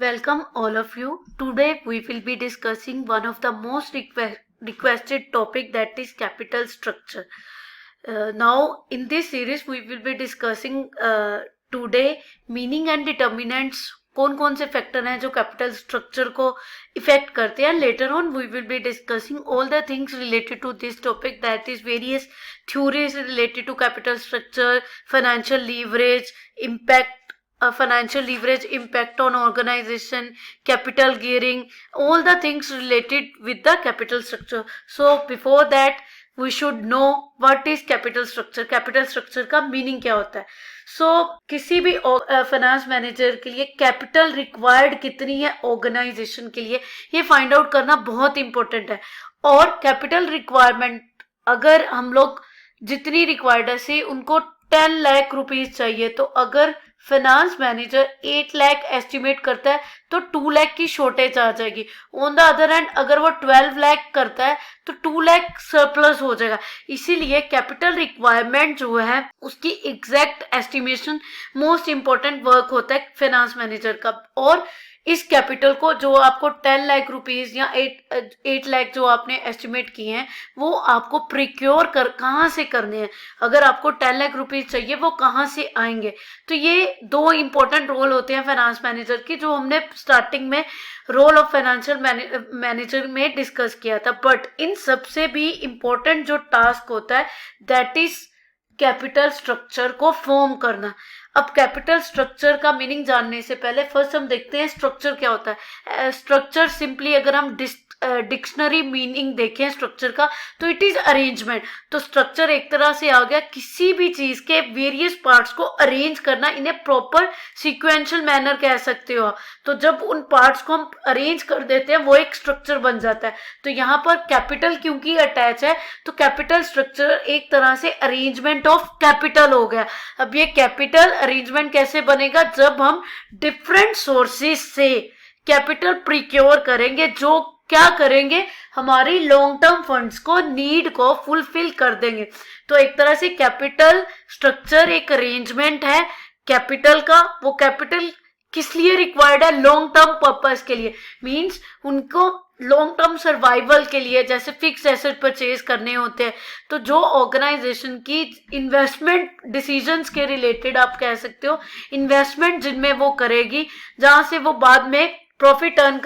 Welcome all of you. Today we will be discussing one of the most requested topic, that is capital structure. Now in this series we will be discussing today meaning and determinants, कौन कौन से factor हैं जो capital structure को effect करते हैं. Later on we will be discussing all the things related to this topic, that is various theories related to capital structure, financial leverage impact on organization, capital gearing, all the things related with the capital structure. So before that we should know what is capital structure. capital structure का meaning क्या होता है. किसी भी finance manager के लिए capital required कितनी है ऑर्गेनाइजेशन के लिए, ये फाइंड आउट करना बहुत इंपॉर्टेंट है. और कैपिटल रिक्वायरमेंट अगर हम लोग जितनी रिक्वायर्ड है, से उनको 10 लाख रुपीज चाहिए, तो अगर फाइनेंस मैनेजर 8 लाख एस्टिमेट करता है तो 2 लाख की शॉर्टेज आ जाएगी. ऑन द अदर हैंड अगर वो 12 लाख करता है तो 2 लाख सरप्लस हो जाएगा. इसीलिए कैपिटल रिक्वायरमेंट जो है उसकी exact estimation most important work होता है फाइनेंस मैनेजर का. और इस कैपिटल को जो आपको 10 लाख रुपीज या 8 लाख जो आपने एस्टिमेट किए हैं, वो आपको प्रिक्योर कहाँ से करने हैं. अगर आपको 10 लाख रुपीज चाहिए, वो कहाँ से आएंगे. तो ये दो इंपॉर्टेंट रोल होते हैं फाइनेंस मैनेजर की, जो हमने स्टार्टिंग में रोल ऑफ फाइनेंशियल मैनेजर में डिस्कस किया था. बट इन सबसे भी इंपॉर्टेंट जो टास्क होता है, दैट इज कैपिटल स्ट्रक्चर को फॉर्म करना. अब कैपिटल स्ट्रक्चर का मीनिंग जानने से पहले फर्स्ट हम देखते हैं स्ट्रक्चर क्या होता है. स्ट्रक्चर सिंपली अगर हम डिक्शनरी मीनिंग देखें स्ट्रक्चर का, तो इट इज अरेंजमेंट. तो स्ट्रक्चर एक तरह से आ गया किसी भी चीज के वेरियस पार्ट्स को अरेंज करना, इन्हें प्रॉपर सीक्वेंशियल मैनर कह सकते हो. तो जब उन पार्ट्स को हम अरेंज कर देते हैं, वो एक स्ट्रक्चर बन जाता है. तो यहाँ पर कैपिटल क्योंकि अटैच है, तो कैपिटल स्ट्रक्चर एक तरह से अरेंजमेंट ऑफ कैपिटल हो गया. अब ये कैपिटल अरेंजमेंट कैसे बनेगा, जब हम डिफरेंट सोर्सेज से कैपिटल प्रिक्योर करेंगे, जो क्या करेंगे, हमारी लॉन्ग टर्म फंड्स को नीड को फुलफिल कर देंगे. तो एक तरह से कैपिटल स्ट्रक्चर एक अरेंजमेंट है कैपिटल का. वो कैपिटल किस लिए रिक्वायर्ड है, लॉन्ग टर्म पर्पस के लिए. मींस उनको लॉन्ग टर्म सर्वाइवल के लिए, जैसे फिक्स एसेट परचेज करने होते हैं, तो जो ऑर्गेनाइजेशन की इन्वेस्टमेंट डिसीजंस के रिलेटेड आप कह सकते हो, इन्वेस्टमेंट जिनमें वो करेगी, जहां से वो बाद में प्रॉफिट अर्न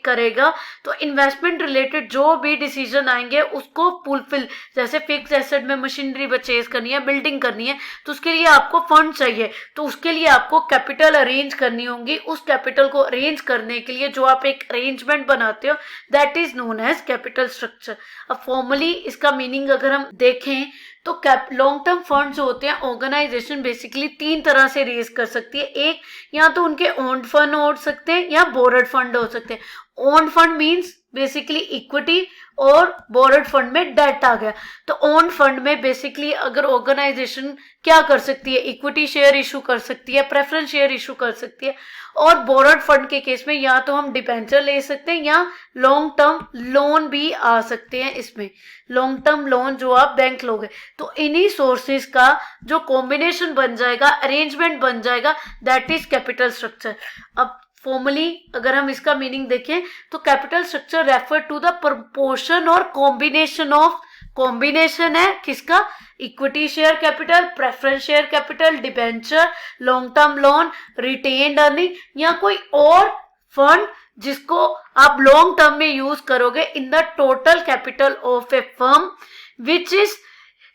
करेगा. तो इन्वेस्टमेंट रिलेटेड जो भी डिसीजन आएंगे उसको फुलफिल, जैसे फिक्स एसेट में मशीनरी परचेज करनी है, बिल्डिंग करनी है, तो उसके लिए आपको फंड चाहिए. तो उसके लिए आपको कैपिटल अरेंज करनी होगी. उस कैपिटल को अरेंज करने के लिए जो आप एक अरेंजमेंट बनाते हो, that is known as capital structure. अब फॉर्मली इसका मीनिंग अगर हम देखें, तो लॉन्ग टर्म फंड जो होते हैं, ऑर्गेनाइजेशन बेसिकली 3 तरह से रेज कर सकती है. एक, या तो उनके ओन्ड फंड हो सकते हैं या बोरड फंड हो सकते हैं. Owned fund means basically equity, और बोरड फंड में डेट आ गया. तो ओन फंड में बेसिकली अगर ऑर्गेनाइजेशन क्या कर सकती है, इक्विटी शेयर इशू कर सकती है, प्रेफरेंस शेयर इशू कर सकती है. और बोरड फंड के केस में या तो हम डिबेंचर ले सकते हैं या लॉन्ग टर्म लोन भी आ सकते हैं. इसमें लॉन्ग टर्म लोन जो आप बैंक लोगे, तो इन्हीं सोर्सेज का जो कॉम्बिनेशन बन जाएगा, अरेंजमेंट बन जाएगा, दैट इज कैपिटल स्ट्रक्चर. अब फॉर्मली अगर हम इसका मीनिंग देखें, तो capital structure refer to the proportion और कॉम्बिनेशन ऑफ, कॉम्बिनेशन है किसका, equity share capital, preference share capital, debenture, long term loan, retained earning, या कोई और फंड जिसको आप लॉन्ग टर्म में यूज करोगे in the total capital of a firm, which is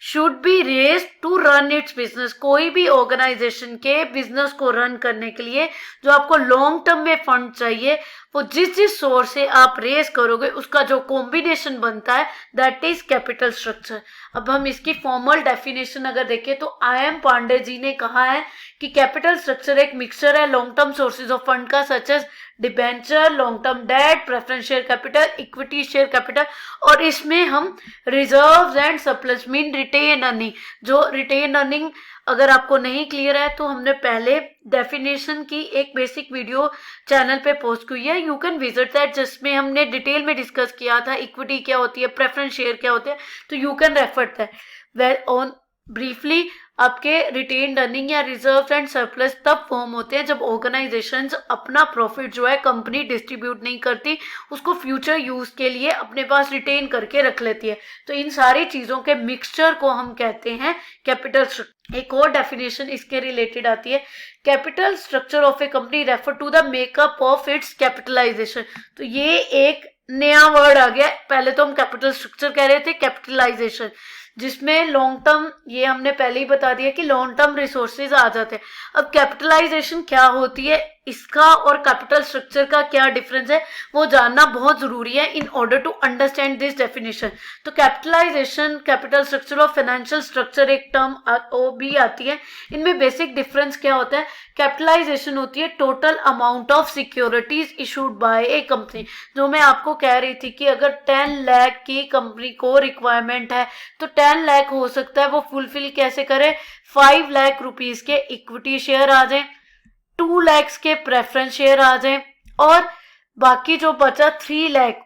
should be raise to run its business. कोई भी organisation के बिजनेस को रन करने के लिए जो आपको लॉन्ग टर्म में फंड चाहिए, वो जिस सोर्स से आप रेज करोगे उसका जो कॉम्बिनेशन बनता है, दैट इज कैपिटल स्ट्रक्चर. अब हम इसकी फॉर्मल डेफिनेशन अगर देखें, तो आई.एम. पांडे जी ने कहा है कि कैपिटल स्ट्रक्चर एक मिक्सचर है long term sources of fund का, such as debenture, long term debt, preference share capital, equity share capital, और इसमें हम reserves and surplus mean retain earning. जो रिटेन अर्निंग अगर आपको नहीं क्लियर है, तो हमने पहले डेफिनेशन की एक बेसिक वीडियो चैनल पे पोस्ट की है, यू कैन विजिट दैट, जिसमें हमने डिटेल में डिस्कस किया था इक्विटी क्या होती है, प्रेफरेंस शेयर क्या होते हैं, तो you can refer that. Well on briefly आपके रिटेन्ड अर्निंग या रिजर्व एंड सरप्लस तब फॉर्म होते हैं जब ऑर्गेनाइजेशंस अपना प्रॉफिट जो है कंपनी डिस्ट्रीब्यूट नहीं करती, उसको फ्यूचर यूज के लिए अपने पास रिटेन करके रख लेती है। तो इन सारी चीजों के मिक्सचर को हम कहते हैं कैपिटल स्ट्रक्चर। एक और डेफिनेशन इसके रिलेटेड आती है, capital structure of a company refer to the makeup of its capitalisation. तो ये एक नया वर्ड आ गया, पहले तो हम कैपिटल स्ट्रक्चर कह रहे थे, कैपिटलाइजेशन जिसमें लॉन्ग टर्म, ये हमने पहले ही बता दिया कि लॉन्ग टर्म रिसोर्सेज आ जाते हैं। अब कैपिटलाइजेशन क्या होती है, इसका और कैपिटल स्ट्रक्चर का क्या डिफरेंस है, वो जानना बहुत जरूरी है in order to understand this definition. तो कैपिटलाइजेशन, कैपिटल स्ट्रक्चर और फाइनेंशियल स्ट्रक्चर एक टर्म वो भी आती है। इनमें बेसिक डिफरेंस क्या होता है, कैपिटलाइजेशन होती है total amount of securities issued by A company. जो मैं आपको कह रही थी कि अगर 10 लाख की कंपनी को रिक्वायरमेंट है तो 10 लाख हो सकता है वो फुलफिल कैसे करे, 5 लाख रुपीज के इक्विटी शेयर आ जाए, 2 लाख के प्रेफरेंस शेयर आ जाए, और बाकी जो बचा 3 लाख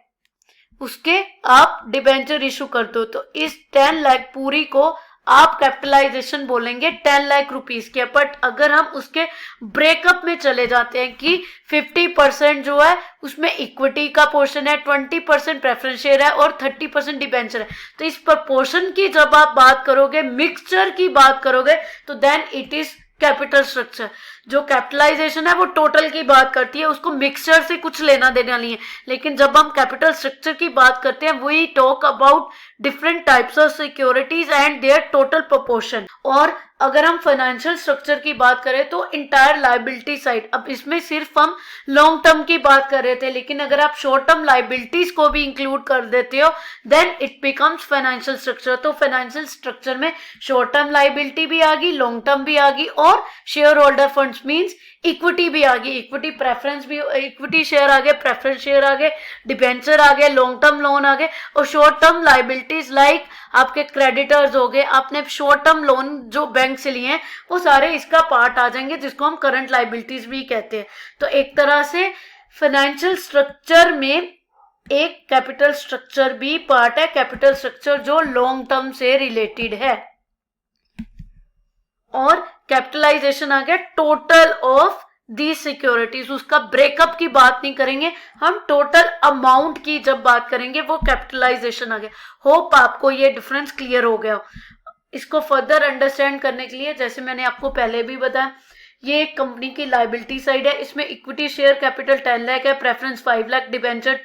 उसके आप डिबेंचर इशू कर दो। तो इस 10 लाख पूरी को आप कैपिटलाइजेशन बोलेंगे 10 लाख रुपीस के। बट अगर हम उसके ब्रेकअप में चले जाते हैं कि 50% जो है उसमें इक्विटी का पोर्शन है, 20% प्रेफरेंस शेयर है और 30% डिबेंचर है, तो इस प्रपोर्शन की जब आप बात करोगे, मिक्सचर की बात करोगे, तो then it is capital structure. जो कैपिटलाइजेशन है वो टोटल की बात करती है, उसको मिक्सचर से कुछ लेना देना नहीं है। लेकिन जब हम कैपिटल स्ट्रक्चर की बात करते हैं, we talk about different types of securities and their total proportion. और अगर हम फाइनेंशियल स्ट्रक्चर की बात करें तो इंटायर लाइबिलिटी साइड, अब इसमें सिर्फ हम लॉन्ग टर्म की बात कर रहे थे, लेकिन अगर आप शॉर्ट टर्म लाइबिलिटीज को भी इंक्लूड कर देते हो then it becomes financial structure. तो फाइनेंशियल स्ट्रक्चर में शॉर्ट टर्म लाइबिलिटी भी आ गई, लॉन्ग टर्म भी आ गई, और share holder funds means equity भी आ गई, इक्विटी प्रेफरेंस भी, इक्विटी शेयर आ गए, प्रेफरेंस शेयर आ गए, डिबेंचर आ गए, लॉन्ग टर्म लोन आ गए, और शॉर्ट टर्म लाइबिलिटीज लाइक आपके क्रेडिटर्स हो गए, आपने शॉर्ट टर्म लोन जो बैंक से लिए हैं वो सारे इसका पार्ट आ जाएंगे, जिसको हम करंट लाइबिलिटीज भी कहते हैं। तो एक तरह से फाइनेंशियल स्ट्रक्चर में एक कैपिटल स्ट्रक्चर भी पार्ट है, कैपिटल स्ट्रक्चर जो लॉन्ग टर्म से रिलेटेड है। और कैपिटलाइजेशन आ गया टोटल ऑफ दी सिक्योरिटीज, उसका ब्रेकअप की बात नहीं करेंगे हम, टोटल अमाउंट की जब बात करेंगे वो कैपिटलाइजेशन आ गया। होप आपको ये डिफरेंस क्लियर हो गया। इसको फर्दर अंडरस्टैंड करने के लिए, जैसे मैंने आपको पहले भी बताया, ये एक कंपनी की लाइबिलिटी साइड है, इसमें इक्विटी शेयर कैपिटल 10 लाख है, preference 5 lakh, debenture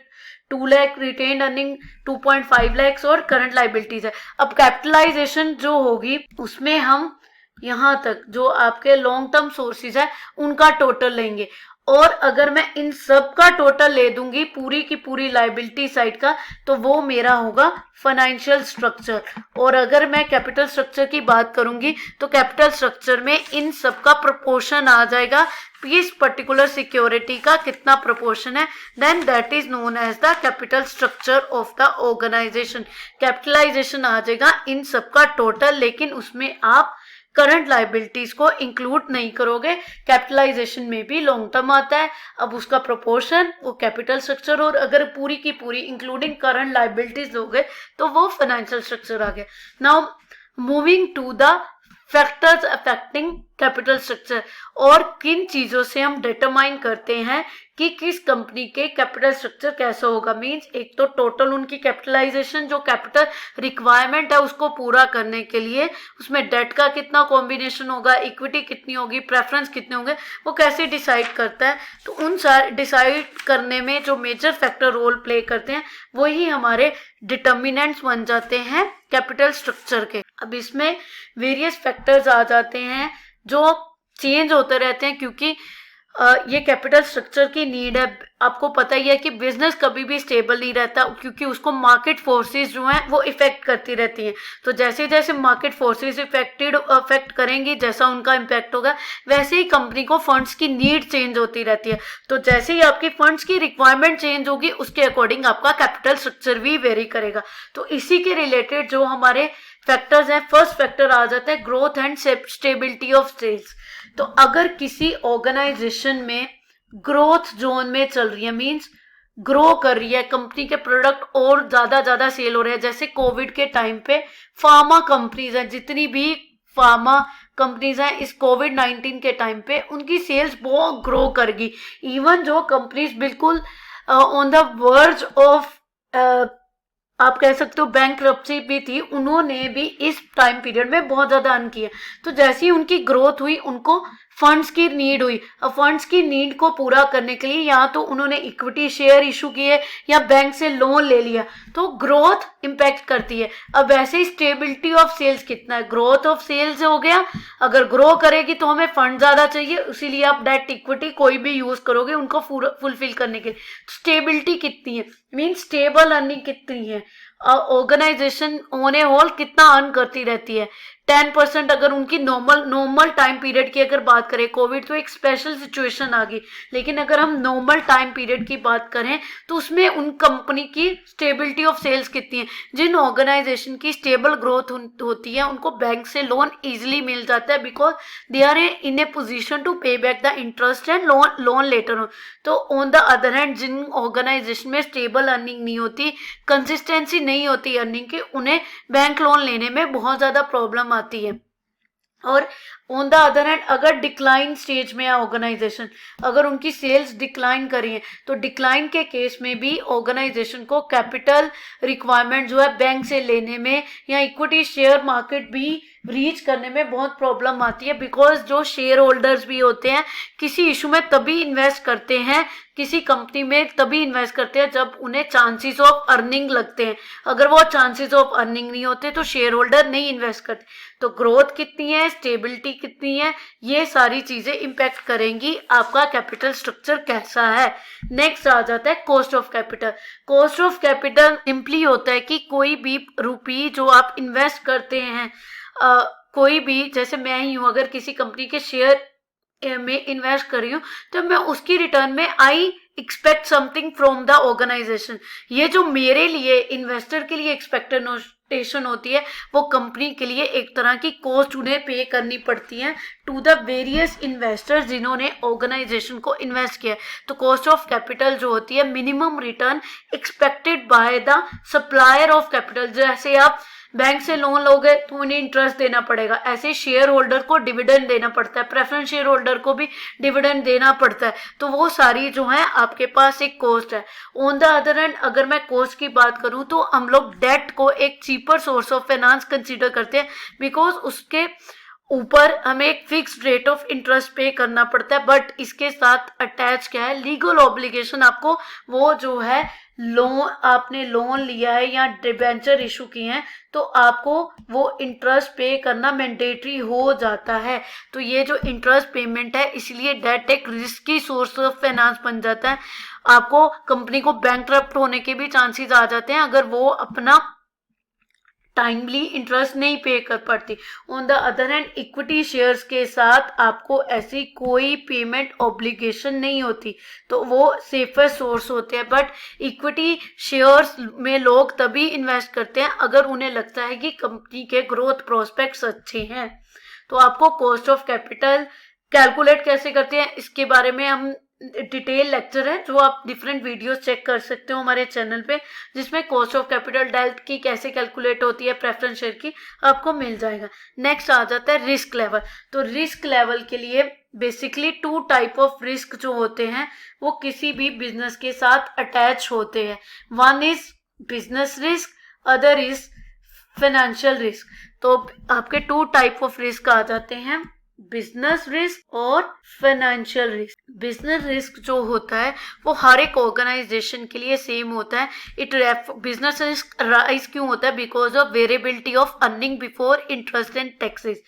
2 lakh, retained earning 2.5 lakh और करंट लाइबिलिटीज है। अब कैपिटलाइजेशन जो होगी उसमें हम यहां तक जो आपके लॉन्ग टर्म सोर्सेज है उनका टोटल लेंगे, और अगर मैं इन सब का टोटल ले दूंगी पूरी की पूरी लाइबिलिटी साइड का, तो वो मेरा होगा फाइनेंशियल स्ट्रक्चर। और अगर मैं कैपिटल स्ट्रक्चर की बात करूंगी तो कैपिटल स्ट्रक्चर में इन सब का प्रोपोर्शन आ जाएगा, इस पर्टिकुलर सिक्योरिटी का कितना प्रोपोर्शन है, then that is known as the capital structure of the organization. Capitalization आ जाएगा इन सब का टोटल, लेकिन उसमें आप करंट लाइबिलिटीज को इंक्लूड नहीं करोगे। कैपिटलाइजेशन में भी लॉन्ग टर्म आता है, अब उसका प्रोपोर्शन वो कैपिटल स्ट्रक्चर, और अगर पूरी की पूरी इंक्लूडिंग करंट लाइबिलिटीज हो गए तो वो फाइनेंशियल स्ट्रक्चर आ गया। Now moving to the factors affecting capital structure, और किन चीजों से हम डिटरमाइन करते हैं कि किस कंपनी के कैपिटल स्ट्रक्चर कैसा होगा। मींस एक तो टोटल उनकी कैपिटलाइजेशन, जो कैपिटल रिक्वायरमेंट है उसको पूरा करने के लिए, उसमें डेट का कितना कॉम्बिनेशन होगा, इक्विटी कितनी होगी, प्रेफरेंस कितने होंगे, वो कैसे डिसाइड करता है। तो उन सारे डिसाइड करने में जो मेजर फैक्टर रोल प्ले करते हैं वही हमारे डिटर्मिनेंट्स बन जाते हैं कैपिटल स्ट्रक्चर के। अब इसमें वेरियस फैक्टर्स आ जाते हैं जो चेंज होते रहते हैं, क्योंकि ये कैपिटल स्ट्रक्चर की नीड है। आपको पता ही है कि बिजनेस कभी भी स्टेबल नहीं रहता, क्योंकि उसको मार्केट फोर्सेस जो हैं वो इफेक्ट करती रहती हैं। तो जैसे जैसे मार्केट फोर्सेस अफेक्ट करेंगी, जैसा उनका इम्पैक्ट होगा, वैसे ही कंपनी को फंड्स की नीड चेंज होती रहती है। तो जैसे ही आपकी फंड्स की रिक्वायरमेंट चेंज होगी उसके अकॉर्डिंग आपका कैपिटल स्ट्रक्चर भी वेरी करेगा। तो इसी के रिलेटेड जो हमारे फैक्टर्स हैं, फर्स्ट फैक्टर आ जाता है growth and stability of sales. तो अगर किसी ऑर्गेनाइजेशन में ग्रोथ जोन में चल रही है, मींस ग्रो कर रही है कंपनी के प्रोडक्ट और ज्यादा सेल हो रहे हैं, जैसे कोविड के टाइम पे फार्मा कंपनीज हैं, जितनी भी फार्मा कंपनीज हैं इस कोविड-19 के टाइम पे उनकी सेल्स बहुत ग्रो कर गई। इवन जो कंपनीज बिल्कुल ऑन द वर्ज ऑफ आप कह सकते हो बैंकरप्सी भी थी, उन्होंने भी इस टाइम पीरियड में बहुत ज़्यादा अर्न किया। तो जैसे ही उनकी ग्रोथ हुई उनको फंड्स की नीड हुई। अब फंड्स की नीड को पूरा करने के लिए या तो उन्होंने इक्विटी शेयर इशू किए या बैंक से लोन ले लिया, तो ग्रोथ इम्पैक्ट करती है। अब वैसे ही स्टेबिलिटी ऑफ सेल्स कितना है, ग्रोथ ऑफ सेल्स हो गया, अगर ग्रो करेगी तो हमें फंड ज़्यादा चाहिए, इसीलिए आप डेट इक्विटी कोई भी यूज़ करोगे उनको फुलफिल करने के लिए। स्टेबिलिटी कितनी है, मीन स्टेबल अर्निंग कितनी है, ऑर्गेनाइजेशन ऑन ए होल कितना अर्न करती रहती है। 10% अगर उनकी नॉर्मल टाइम पीरियड की अगर बात करें, कोविड तो एक स्पेशल सिचुएशन आ गई, लेकिन अगर हम नॉर्मल टाइम पीरियड की बात करें तो उसमें उन कंपनी की स्टेबिलिटी ऑफ सेल्स कितनी है। जिन ऑर्गेनाइजेशन की स्टेबल ग्रोथ होती है उनको बैंक से लोन इजीली मिल जाता है, because they are in a position to pay back the interest and loan later on. तो ऑन द अदर हैंड जिन ऑर्गेनाइजेशन में स्टेबल अर्निंग नहीं होती, कंसिस्टेंसी नहीं होती अर्निंग की, उन्हें बैंक लोन लेने में बहुत ज़्यादा प्रॉब्लम आती है। और ऑन द अदर हैंड अगर डिक्लाइन स्टेज में है ऑर्गेनाइजेशन, अगर उनकी सेल्स डिक्लाइन करी है, तो डिक्लाइन के केस में भी ऑर्गेनाइजेशन को कैपिटल रिक्वायरमेंट जो है बैंक से लेने में या इक्विटी शेयर मार्केट भी रीच करने में बहुत प्रॉब्लम आती है। बिकॉज जो शेयर होल्डर्स भी होते हैं किसी इशू में तभी इन्वेस्ट करते हैं, किसी कंपनी में तभी इन्वेस्ट करते हैं जब उन्हें चांसेस ऑफ अर्निंग लगते हैं। अगर वो चांसेस ऑफ अर्निंग नहीं होते तो शेयर होल्डर नहीं इन्वेस्ट करते। तो ग्रोथ कितनी है, स्टेबिलिटी कितनी है, ये सारी चीजें इम्पैक्ट करेंगी आपका कैपिटल स्ट्रक्चर कैसा है। नेक्स्ट आ जाता है cost of capital. Cost of capital simply होता है कि कोई भी रुपी जो आप इन्वेस्ट करते हैं, कोई भी, जैसे मैं ही हूँ, अगर किसी कंपनी के शेयर में इन्वेस्ट कर रही हूँ तो मैं उसकी रिटर्न में I expect something from the organisation. ये जो मेरे लिए इन्वेस्टर के लिए एक्सपेक्टेशन होती है वो कंपनी के लिए एक तरह की कॉस्ट उन्हें पे करनी पड़ती है टू द वेरियस इन्वेस्टर्स जिन्होंने ऑर्गेनाइजेशन को इन्वेस्ट किया। तो कॉस्ट ऑफ कैपिटल जो होती है minimum return expected by the supplier of capital. जैसे आप बैंक से लोन लोगे तो उन्हें इंटरेस्ट देना पड़ेगा, ऐसे शेयर होल्डर को डिविडेंड देना पड़ता है, प्रेफरेंस शेयर होल्डर को भी डिविडेंड देना पड़ता है। तो वो सारी जो है आपके पास एक कॉस्ट है। ऑन द अदर हैंड अगर मैं कॉस्ट की बात करूं तो हम लोग डेट को एक cheaper source of finance consider करते हैं, बिकॉज उसके ऊपर हमें एक फिक्स्ड रेट ऑफ इंटरेस्ट पे करना पड़ता है। बट इसके साथ अटैच क्या है, लीगल ऑब्लिगेशन। आपको वो जो है आपने लोन लिया है या डिबेंचर इशू किए हैं तो आपको वो इंटरेस्ट पे करना मैंडेटरी हो जाता है। तो ये जो इंटरेस्ट पेमेंट है, इसलिए डेट एक रिस्की सोर्स ऑफ फाइनेंस बन जाता है। आपको कंपनी को बैंकरप्ट होने के भी चांसेस आ जाते हैं अगर वो अपना टाइमली इंटरेस्ट नहीं पे कर पाती। On the other hand equity shares के साथ आपको ऐसी कोई पेमेंट ऑब्लिगेशन नहीं होती, तो वो सेफर सोर्स होते हैं। बट इक्विटी शेयर्स में लोग तभी इन्वेस्ट करते हैं अगर उन्हें लगता है कि कंपनी के ग्रोथ प्रोस्पेक्ट्स अच्छे हैं। तो आपको कॉस्ट ऑफ कैपिटल कैलकुलेट कैसे करते हैं इसके बारे में हम डिटेल लेक्चर है जो आप डिफरेंट वीडियोस चेक कर सकते हो हमारे चैनल पे, जिसमें कॉस्ट ऑफ कैपिटल डेल्ट की कैसे कैलकुलेट होती है प्रेफरेंस शेयर की आपको मिल जाएगा। नेक्स्ट आ जाता है रिस्क लेवल। तो रिस्क लेवल के लिए बेसिकली 2 टाइप ऑफ रिस्क जो होते हैं वो किसी भी बिजनेस के साथ अटैच होते हैं। One is business risk, other is financial risk. तो आपके 2 टाइप ऑफ रिस्क आ जाते हैं, बिजनेस रिस्क और फाइनेंशियल रिस्क। बिजनेस रिस्क जो होता है वो हर एक ऑर्गेनाइजेशन के लिए सेम होता है। बिजनेस रिस्क राइज क्यों होता है, because of variability of earning before interest and taxes.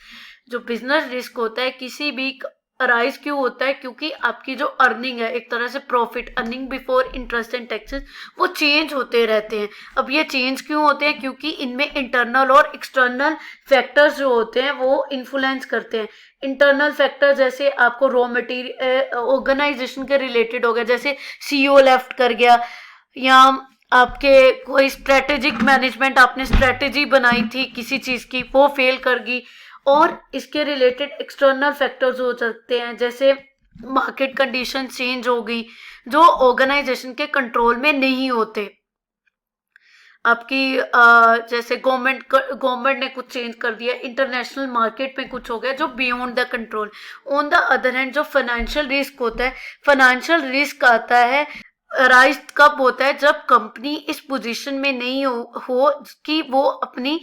जो बिजनेस रिस्क होता है किसी भी राइज क्यों होता है, क्योंकि आपकी जो अर्निंग है एक तरह से profit, earning before interest and taxes, वो चेंज होते रहते हैं। अब ये चेंज क्यों होते हैं, क्योंकि इनमें इंटरनल और एक्सटर्नल फैक्टर्स जो होते हैं वो इन्फ्लुएंस करते हैं। इंटरनल फैक्टर जैसे आपको रॉ मटेरियल ऑर्गेनाइजेशन के रिलेटेड हो गया, जैसे सीईओ लेफ्ट कर गया, या आपके कोई स्ट्रेटेजिक मैनेजमेंट, आपने स्ट्रेटेजी बनाई थी किसी चीज़ की वो फेल कर गई। और इसके रिलेटेड एक्सटर्नल फैक्टर्स हो सकते हैं, जैसे मार्केट कंडीशन चेंज हो गई जो ऑर्गेनाइजेशन के कंट्रोल में नहीं होते। आपकी जैसे गवर्नमेंट ने कुछ चेंज कर दिया, इंटरनेशनल मार्केट में कुछ हो गया जो beyond the control. On the other hand जो फाइनेंशियल रिस्क होता है, फाइनेंशियल रिस्क आता है राइज कब होता है, जब कंपनी इस पोजीशन में नहीं हो कि वो अपनी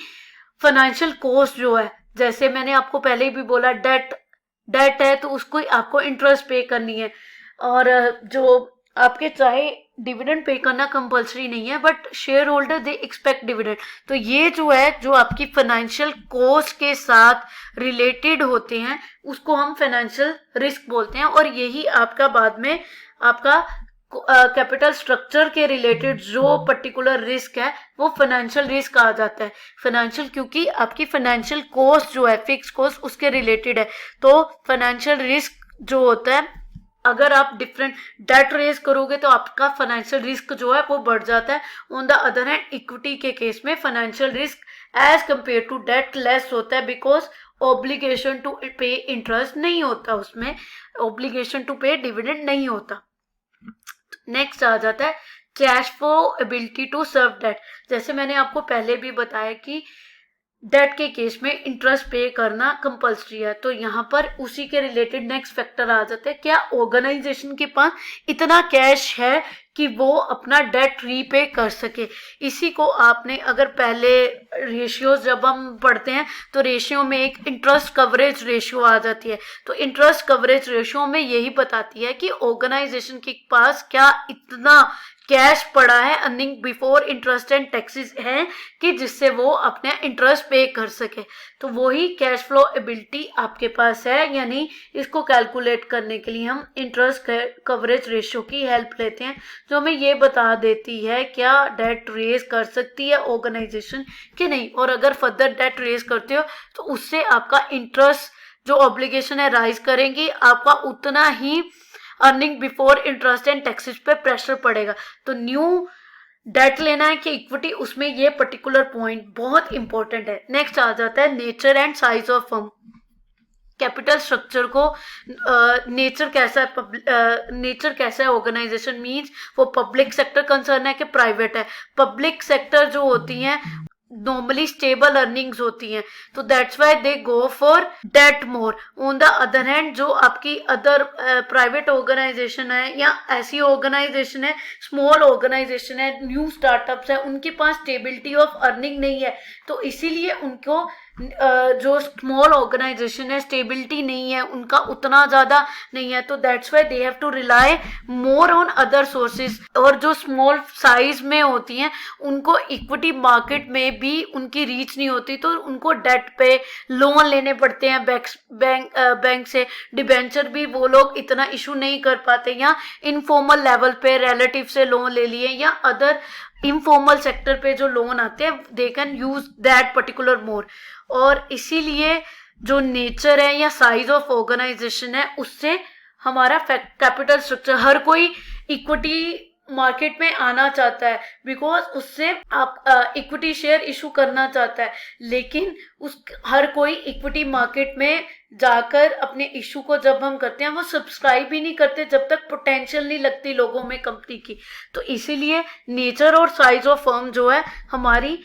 फाइनेंशियल कॉस्ट जो है, जैसे मैंने आपको पहले ही भी बोला, डेट है तो उसको आपको इंटरेस्ट पे करनी है, और जो आपके चाहे डिविडेंड पे करना कंपलसरी नहीं है, but share holder they expect dividend. तो ये जो है जो आपकी फाइनेंशियल कॉस्ट के साथ रिलेटेड होते हैं उसको हम फाइनेंशियल रिस्क बोलते हैं, और यही आपका बाद में आपका कैपिटल स्ट्रक्चर के रिलेटेड जो पर्टिकुलर रिस्क है वो फाइनेंशियल रिस्क आ जाता है। फाइनेंशियल, क्योंकि आपकी फाइनेंशियल कॉस्ट जो है, फिक्स कॉस्ट उसके रिलेटेड है, तो फाइनेंशियल रिस्क जो होता है, अगर आप डिफरेंट डेट रेज करोगे तो आपका फाइनेंशियल रिस्क जो है वो बढ़ जाता है। On the other hand equity के केस में financial risk as compare to debt less होता है, because obligation to pay interest नहीं होता, उसमें ऑब्लिगेशन टू पे डिविडेंड नहीं होता। नेक्स्ट आ जाता है cash flow ability to serve debt. जैसे मैंने आपको पहले भी बताया कि डेट के केस में इंटरेस्ट पे करना कंपल्सरी है, तो यहाँ पर उसी के रिलेटेड नेक्स्ट फैक्टर आ जाता है, क्या ऑर्गेनाइजेशन के पास इतना कैश है कि वो अपना डेट रीपे कर सके। इसी को आपने अगर पहले रेशियोज जब हम पढ़ते हैं तो रेशियो में एक इंटरेस्ट कवरेज रेशियो आ जाती है, तो इंटरेस्ट कवरेज रेशियो में यही बताती है कि ऑर्गेनाइजेशन के पास क्या इतना कैश पड़ा है, earning before interest and taxes है, कि जिससे वो अपने इंटरेस्ट पे कर सके। तो वही कैश फ्लो एबिलिटी आपके पास है, यानी इसको कैलकुलेट करने के लिए हम इंटरेस्ट कवरेज रेशियो की हेल्प लेते हैं, जो हमें ये बता देती है क्या डेट रेज कर सकती है ऑर्गेनाइजेशन कि नहीं, और अगर फर्दर डेट रेज करते हो तो उससे आपका इंटरेस्ट जो ऑब्लिगेशन है राइज करेंगी, आपका उतना ही earning before interest and taxes पे प्रेशर पड़ेगा। तो न्यू डेट लेना है कि इक्विटी, उसमें ये पर्टिकुलर पॉइंट बहुत इंपॉर्टेंट है। नेक्स्ट आ जाता है nature and size of firm. Capital structure को नेचर कैसा है ऑर्गेनाइजेशन मीन्स वो पब्लिक सेक्टर कंसर्न है कि प्राइवेट है। पब्लिक सेक्टर जो होती हैं नॉर्मली स्टेबल अर्निंग्स होती हैं, तो that's why they go for debt more. On the other hand जो आपकी अदर प्राइवेट ऑर्गेनाइजेशन है या ऐसी ऑर्गेनाइजेशन है, स्मॉल ऑर्गेनाइजेशन है, न्यू स्टार्टअप्स है, उनके पास स्टेबिलिटी ऑफ अर्निंग नहीं है, तो इसीलिए उनको जो स्मॉल ऑर्गेनाइजेशन है स्टेबिलिटी नहीं है उनका उतना ज़्यादा नहीं है, तो that's why they have to rely more on other sources. और जो स्मॉल साइज में होती हैं उनको इक्विटी मार्केट में भी उनकी रीच नहीं होती, तो उनको डेट पे लोन लेने पड़ते हैं बैंक से, डिबेंचर भी वो लोग इतना इशू नहीं कर पाते, या इनफॉर्मल लेवल पे रिलेटिव से लोन ले लिए, या अदर इनफॉर्मल सेक्टर पे जो लोन आते हैं they can use that particular more. और इसीलिए जो नेचर है या साइज ऑफ ऑर्गेनाइजेशन है उससे हमारा कैपिटल स्ट्रक्चर, हर कोई इक्विटी मार्केट में आना चाहता है बिकॉज उससे आप इक्विटी शेयर इशू करना चाहता है, लेकिन उस हर कोई इक्विटी मार्केट में जाकर अपने इशू को जब हम करते हैं वो सब्सक्राइब ही नहीं करते जब तक पोटेंशियल नहीं लगती लोगों में कंपनी की। तो इसीलिए नेचर और साइज ऑफ फर्म जो है हमारी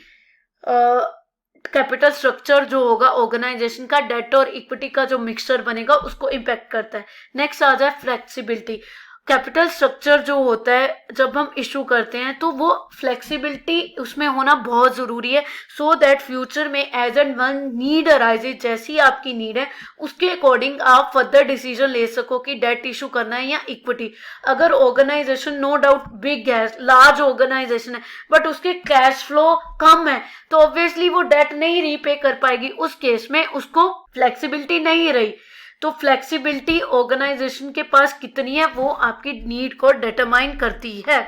कैपिटल स्ट्रक्चर जो होगा ऑर्गेनाइजेशन का, डेट और इक्विटी का जो मिक्सचर बनेगा उसको इम्पैक्ट करता है। नेक्स्ट आ जाए फ्लेक्सिबिलिटी। कैपिटल स्ट्रक्चर जो होता है जब हम इशू करते हैं तो वो फ्लेक्सिबिलिटी उसमें होना बहुत ज़रूरी है, सो दैट फ्यूचर में as and when need arises, जैसी आपकी नीड है उसके अकॉर्डिंग आप फर्दर डिसीजन ले सको कि डेट इशू करना है या इक्विटी। अगर ऑर्गेनाइजेशन नो डाउट बिग है, लार्ज ऑर्गेनाइजेशन है, बट उसके कैश फ्लो कम है, तो ऑब्वियसली वो डेट नहीं रीपे कर पाएगी, उस केस में उसको फ्लेक्सिबिलिटी नहीं रही। तो फ्लेक्सिबिलिटी ऑर्गेनाइजेशन के पास कितनी है वो आपकी नीड को डिटरमाइन करती है।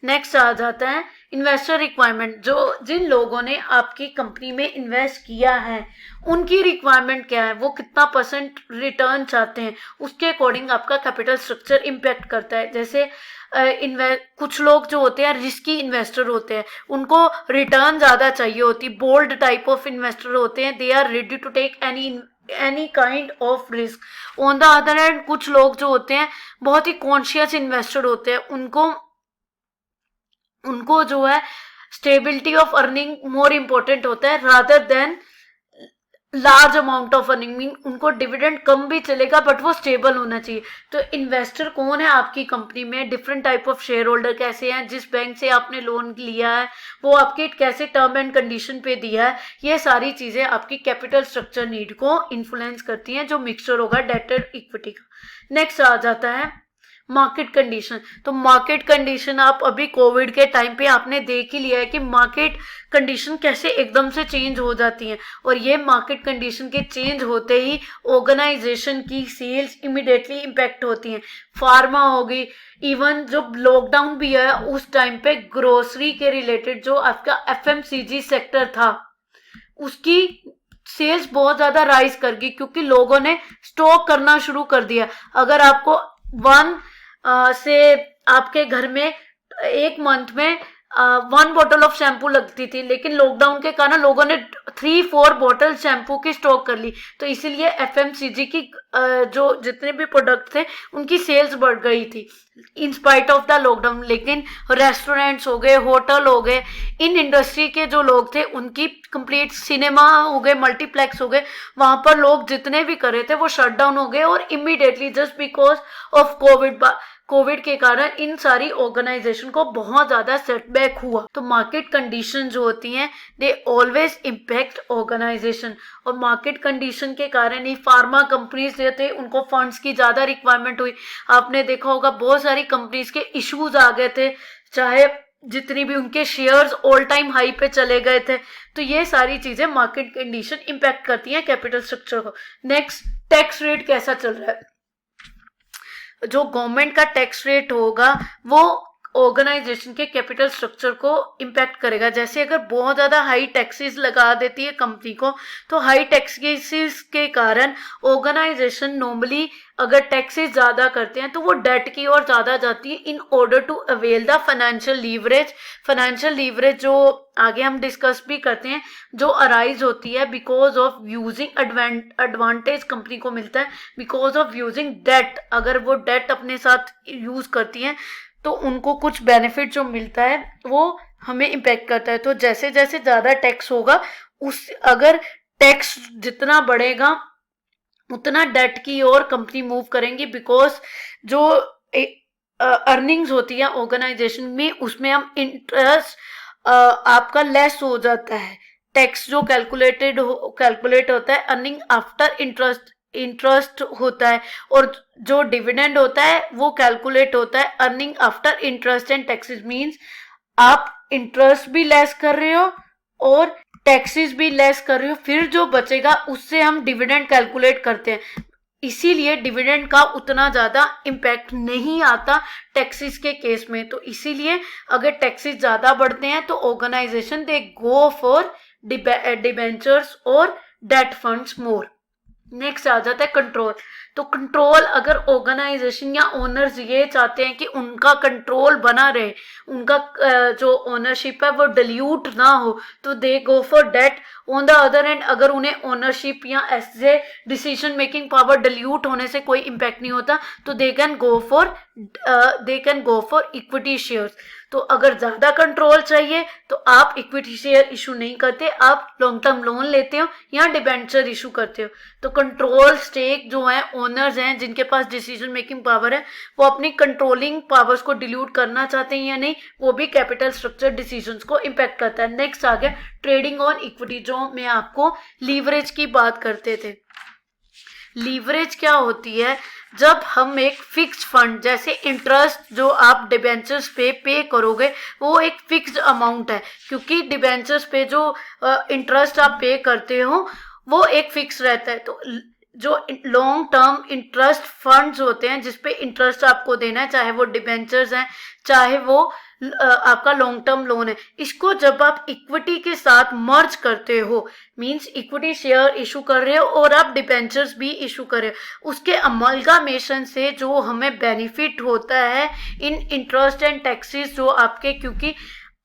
नेक्स्ट आ जाता है इन्वेस्टर रिक्वायरमेंट। जो जिन लोगों ने आपकी कंपनी में इन्वेस्ट किया है उनकी रिक्वायरमेंट क्या है, वो कितना % रिटर्न चाहते हैं, उसके अकॉर्डिंग आपका कैपिटल स्ट्रक्चर इम्पैक्ट करता है। जैसे कुछ लोग जो होते हैं रिस्की इन्वेस्टर होते हैं, उनको रिटर्न ज़्यादा चाहिए होती, बोल्ड टाइप ऑफ इन्वेस्टर होते हैं, they are ready to take any kind of risk. On the other hand कुछ लोग जो होते हैं बहुत ही कॉन्शियस इन्वेस्टर होते हैं, उनको जो है stability of earning more important होता है rather than large amount of earning. Mean उनको डिविडेंड कम भी चलेगा बट वो स्टेबल होना चाहिए। तो इन्वेस्टर कौन है आपकी कंपनी में, different type of share holder कैसे हैं, जिस बैंक से आपने लोन लिया है वो आपके कैसे टर्म एंड कंडीशन पे दिया है, ये सारी चीज़ें आपकी कैपिटल स्ट्रक्चर नीड को इन्फ्लुएंस करती हैं, जो मिक्सचर होगा डेट और इक्विटी का। नेक्स्ट आ जाता है मार्केट कंडीशन। तो मार्केट कंडीशन आप अभी कोविड के टाइम पे आपने देख ही लिया है कि मार्केट कंडीशन कैसे एकदम से चेंज हो जाती हैं, और ये मार्केट कंडीशन के चेंज होते ही ऑर्गेनाइजेशन की सेल्स इमिडिएटली इम्पैक्ट होती हैं। फार्मा हो गई, इवन जो लॉकडाउन भी है उस टाइम पे ग्रोसरी के रिलेटेड जो आपका FMCG सेक्टर था उसकी सेल्स बहुत ज्यादा राइज कर गई, क्योंकि लोगों ने स्टॉक करना शुरू कर दिया। अगर आपको से आपके घर में एक मंथ में 1 बॉटल ऑफ शैम्पू लगती थी, लेकिन लॉकडाउन के कारण लोगों ने 3-4 बॉटल शैम्पू की स्टॉक कर ली। तो इसीलिए FMCG की जो जितने भी प्रोडक्ट थे उनकी सेल्स बढ़ गई थी in spite of the lockdown. लेकिन रेस्टोरेंट्स हो गए, होटल हो गए, इन इंडस्ट्री के जो लोग थे उनकी कंप्लीट, सिनेमा हो गए, मल्टीप्लेक्स हो गए, वहां पर लोग जितने भी कर रहे थे वो शट डाउन हो गए, और immediately just because of Covid के कारण इन सारी ऑर्गेनाइजेशन को बहुत ज्यादा सेटबैक हुआ। तो मार्केट कंडीशन जो होती हैं दे ऑलवेज इम्पैक्ट ऑर्गेनाइजेशन, और मार्केट कंडीशन के कारण ही फार्मा कंपनीज जो थे उनको फंड्स की ज्यादा रिक्वायरमेंट हुई। आपने देखा होगा बहुत सारी कंपनीज के इश्यूज आ गए थे, चाहे जितनी भी उनके शेयर्स ऑल टाइम हाई पे चले गए थे। तो ये सारी चीजें मार्केट कंडीशन इम्पैक्ट करती हैं कैपिटल स्ट्रक्चर को। नेक्स्ट, टैक्स रेट कैसा चल रहा है। जो गवर्नमेंट का टैक्स रेट होगा वो ऑर्गेनाइजेशन के कैपिटल स्ट्रक्चर को इम्पैक्ट करेगा। जैसे अगर बहुत ज़्यादा हाई टैक्सेस लगा देती है कंपनी को, तो हाई टैक्सेस के कारण ऑर्गेनाइजेशन नॉर्मली अगर टैक्सेस ज़्यादा करते हैं तो वो डेट की ओर ज़्यादा जाती है in order to avail the financial leverage. Financial leverage जो आगे हम डिस्कस भी करते हैं, जो अराइज होती है because of using advantage company को मिलता है बिकॉज ऑफ यूजिंग डेट। अगर वो डेट अपने साथ यूज़ करती हैं तो उनको कुछ बेनिफिट जो मिलता है वो हमें इम्पैक्ट करता है। तो जैसे जैसे ज़्यादा टैक्स होगा अगर टैक्स जितना बढ़ेगा उतना डेट की ओर कंपनी मूव करेंगी, बिकॉज जो अर्निंग्स होती है ऑर्गेनाइजेशन में उसमें हम इंटरेस्ट आपका लेस हो जाता है। टैक्स जो कैलकुलेट होता है अर्निंग आफ्टर इंटरेस्ट होता है, और जो डिविडेंड होता है वो कैलकुलेट होता है earning after interest and taxes. Means आप इंटरेस्ट भी लेस कर रहे हो और टैक्सेस भी लेस कर रहे हो, फिर जो बचेगा उससे हम डिविडेंड कैलकुलेट करते हैं। इसीलिए डिविडेंड का उतना ज़्यादा इम्पैक्ट नहीं आता टैक्सेस के केस में। तो इसीलिए अगर टैक्सेस ज़्यादा बढ़ते हैं तो organisation they go for debentures और डेट फंड्स मोर। नेक्स्ट आ जाता है कंट्रोल। तो कंट्रोल अगर ऑर्गेनाइजेशन या ओनर्स ये चाहते हैं कि उनका कंट्रोल बना रहे, उनका जो ओनरशिप है वो डिल्यूट ना हो, तो they go for debt. On the other hand अगर उन्हें ओनरशिप या ऐसे डिसीजन मेकिंग पावर डिल्यूट होने से कोई इम्पैक्ट नहीं होता तो they can go for equity shares. तो अगर ज़्यादा कंट्रोल चाहिए तो आप इक्विटी शेयर इशू नहीं करते, आप लॉन्ग टर्म लोन लेते हो या डिबेंचर इशू करते हो। तो कंट्रोल स्टेक जो है ओनर्स हैं जिनके पास डिसीजन मेकिंग पावर है, वो अपनी कंट्रोलिंग पावर्स को डिल्यूट करना चाहते हैं या नहीं, वो भी कैपिटल स्ट्रक्चर डिसीजंस को इम्पैक्ट करता है। नेक्स्ट आ गया ट्रेडिंग ऑन इक्विटी, जो मैं आपको लीवरेज की बात करते थे। लीवरेज क्या होती है, जब हम एक फिक्स्ड फंड, जैसे इंटरेस्ट जो आप डिबेंचर्स पे करोगे वो एक फिक्स्ड अमाउंट है, क्योंकि डिबेंचर्स पे जो इंटरेस्ट आप पे करते हो वो एक फिक्स रहता है। तो जो लॉन्ग टर्म इंटरेस्ट फंड्स होते हैं जिसपे इंटरेस्ट आपको देना है, चाहे वो डिबेंचर्स हैं चाहे वो आपका लॉन्ग टर्म लोन है, इसको जब आप इक्विटी के साथ मर्ज करते हो, मींस इक्विटी शेयर इशू कर रहे हो और आप डिबेंचर्स भी इशू कर रहे हो, उसके अमलगामेशन से जो हमें बेनिफिट होता है इन इंटरेस्ट एंड टैक्सेस जो आपके, क्योंकि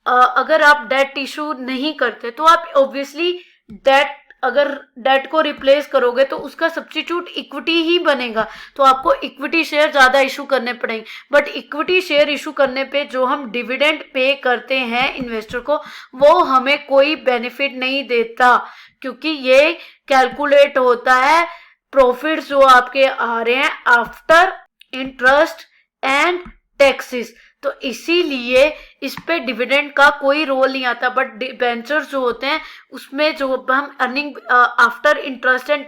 अगर आप डेट इशू नहीं करते तो आप ऑब्वियसली डेट अगर डेट को रिप्लेस करोगे तो उसका सब्स्टिट्यूट इक्विटी ही बनेगा, तो आपको इक्विटी शेयर ज़्यादा इशू करने पड़ेंगे। बट इक्विटी शेयर इशू करने पे जो हम डिविडेंड पे करते हैं इन्वेस्टर को, वो हमें कोई बेनिफिट नहीं देता, क्योंकि ये कैलकुलेट होता है प्रॉफिट्स जो आपके आ रहे हैं आफ्टर इंटरेस्ट एंड टैक्सेस, तो इसीलिए इस पे डिविडेंड का कोई रोल नहीं आता। बट डिबेंचर्स जो होते हैं उसमें जो हम earning after interest and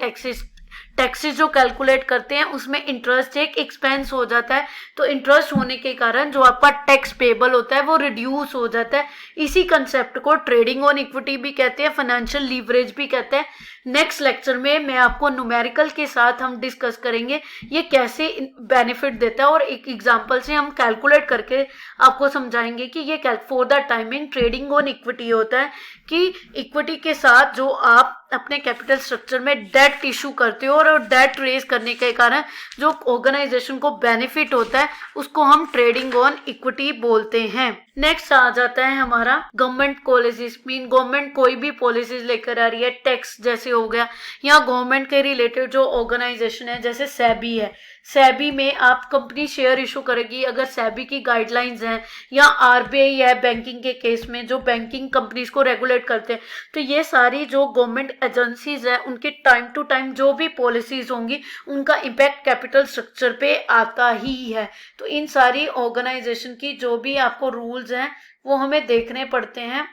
taxes जो कैलकुलेट करते हैं उसमें इंटरेस्ट एक एक्सपेंस हो जाता है, तो इंटरेस्ट होने के कारण जो आपका टैक्स पेबल होता है वो रिड्यूस हो जाता है। इसी कंसेप्ट को ट्रेडिंग ऑन इक्विटी भी कहते हैं, फाइनेंशियल लीवरेज भी कहते हैं। नेक्स्ट लेक्चर में मैं आपको न्यूमेरिकल के साथ हम डिस्कस करेंगे ये कैसे बेनिफिट देता है, और एक एग्जांपल से हम कैलकुलेट करके आपको समझाएंगे कि ये for the timing trading on equity होता है कि इक्विटी के साथ जो आप अपने कैपिटल स्ट्रक्चर में डेट इशू करते हो और डेट रेज करने के कारण जो ऑर्गेनाइजेशन को बेनिफिट होता है उसको हम ट्रेडिंग ऑन इक्विटी बोलते हैं। नेक्स्ट आ जाता है हमारा गवर्नमेंट पॉलिसीज। मीन गवर्नमेंट कोई भी पॉलिसीज लेकर आ रही है, टैक्स जैसे हो गया, या गवर्नमेंट के रिलेटेड जो ऑर्गेनाइजेशन है जैसे सेबी है, सेबी में आप कंपनी शेयर इशू करेगी अगर सेबी की गाइडलाइंस हैं, या आरबीआई है बैंकिंग के केस में जो बैंकिंग कंपनीज को रेगुलेट करते हैं, तो ये सारी जो गवर्नमेंट एजेंसीज है उनके टाइम टू टाइम जो भी पॉलिसीज होंगी उनका इम्पैक्ट कैपिटल स्ट्रक्चर पे आता ही है। तो इन सारी ऑर्गेनाइजेशन की जो भी आपको रूल्स हैं वो हमें देखने पड़ते हैं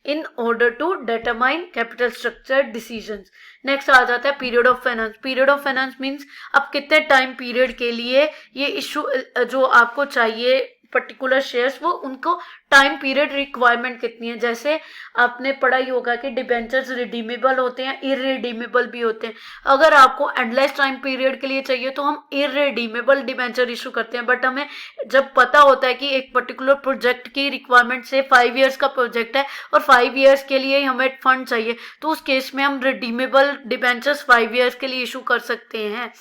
in order to determine capital structure decisions। Next आ जाता है period of finance. Period of finance means आप कितने टाइम पीरियड के लिए ये इशू जो आपको चाहिए पर्टिकुलर शेयर्स, वो उनको टाइम पीरियड रिक्वायरमेंट कितनी है। जैसे आपने पढ़ा ही होगा कि डिबेंचर्स रिडीमेबल होते हैं, इररिडीमेबल भी होते हैं। अगर आपको एंडलेस टाइम पीरियड के लिए चाहिए तो हम इररिडीमेबल डिबेंचर इशू करते हैं। बट हमें जब पता होता है कि एक पर्टिकुलर प्रोजेक्ट की रिक्वायरमेंट से 5 ईयर्स का प्रोजेक्ट है और 5 ईयर्स के लिए हमें फंड चाहिए, तो उस केस में हम रिडीमेबल डिबेंचर्स 5 ईयर्स के लिए इशू कर सकते हैं।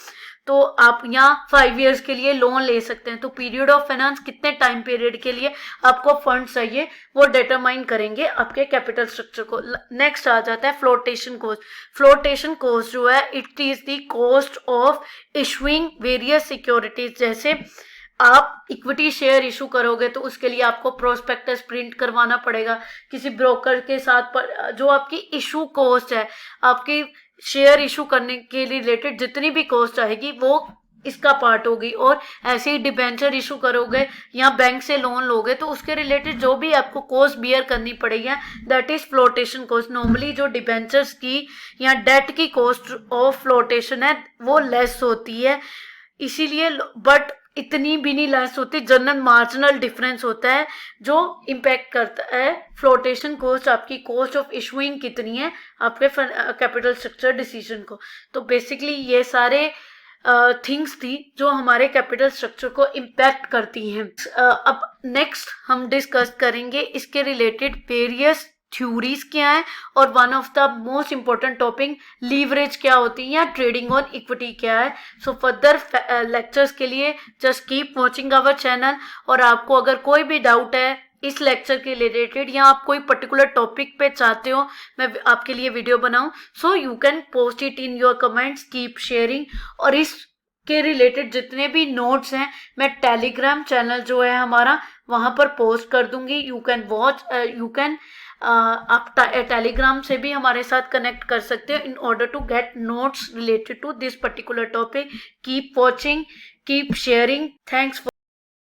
तो आप यहाँ 5 ईयर्स के लिए लोन ले सकते हैं। तो पीरियड ऑफ फाइनेंस कितने टाइम पीरियड के लिए आपको फंड चाहिए वो डिटरमाइन करेंगे आपके कैपिटल स्ट्रक्चर को। नेक्स्ट आ जाता है फ्लोटेशन कॉस्ट। फ्लोटेशन कॉस्ट जो है it is the cost of issuing various securities. जैसे आप इक्विटी शेयर इशू करोगे तो उसके लिए आपको प्रोस्पेक्टस प्रिंट करवाना पड़ेगा किसी ब्रोकर के साथ, जो आपकी इशू कॉस्ट है, आपकी शेयर इशू करने के रिलेटेड जितनी भी कॉस्ट आएगी वो इसका पार्ट होगी। और ऐसे ही डिबेंचर इशू करोगे या बैंक से लोन लोगे तो उसके रिलेटेड जो भी आपको कॉस्ट बियर करनी पड़ेगी that is flotation cost. Normally जो डिबेंचर्स की या डेट की कॉस्ट ऑफ फ्लोटेशन है वो लेस होती है, इसीलिए, बट इतनी भी नहीं लेस होती, जनरल मार्जिनल डिफरेंस होता है जो इम्पैक्ट करता है फ्लोटेशन कॉस्ट, आपकी कॉस्ट ऑफ इशूइंग कितनी है आपके कैपिटल स्ट्रक्चर डिसीजन को। तो बेसिकली ये सारे थिंग्स थी जो हमारे कैपिटल स्ट्रक्चर को इम्पैक्ट करती हैं। अब नेक्स्ट हम डिस्कस करेंगे इसके रिलेटेड वेरियस थ्योरीज क्या है, और one of the most important topic leverage क्या होती है या ट्रेडिंग ऑन इक्विटी क्या है। सो फर्दर लेक्चर्स के लिए just keep watching our channel. और आपको अगर कोई भी डाउट है इस लेक्चर के रिलेटेड या आप कोई पर्टिकुलर टॉपिक पे चाहते हो मैं आपके लिए वीडियो बनाऊं, so you can post it in your comments, keep sharing. और इस के रिलेटेड जितने भी नोट्स हैं मैं टेलीग्राम चैनल जो है हमारा वहां पर पोस्ट कर दूंगी। यू कैन आप टेलीग्राम से भी हमारे साथ कनेक्ट कर सकते हैं in order to get notes related to this particular topic. Keep watching, keep sharing. Thanks for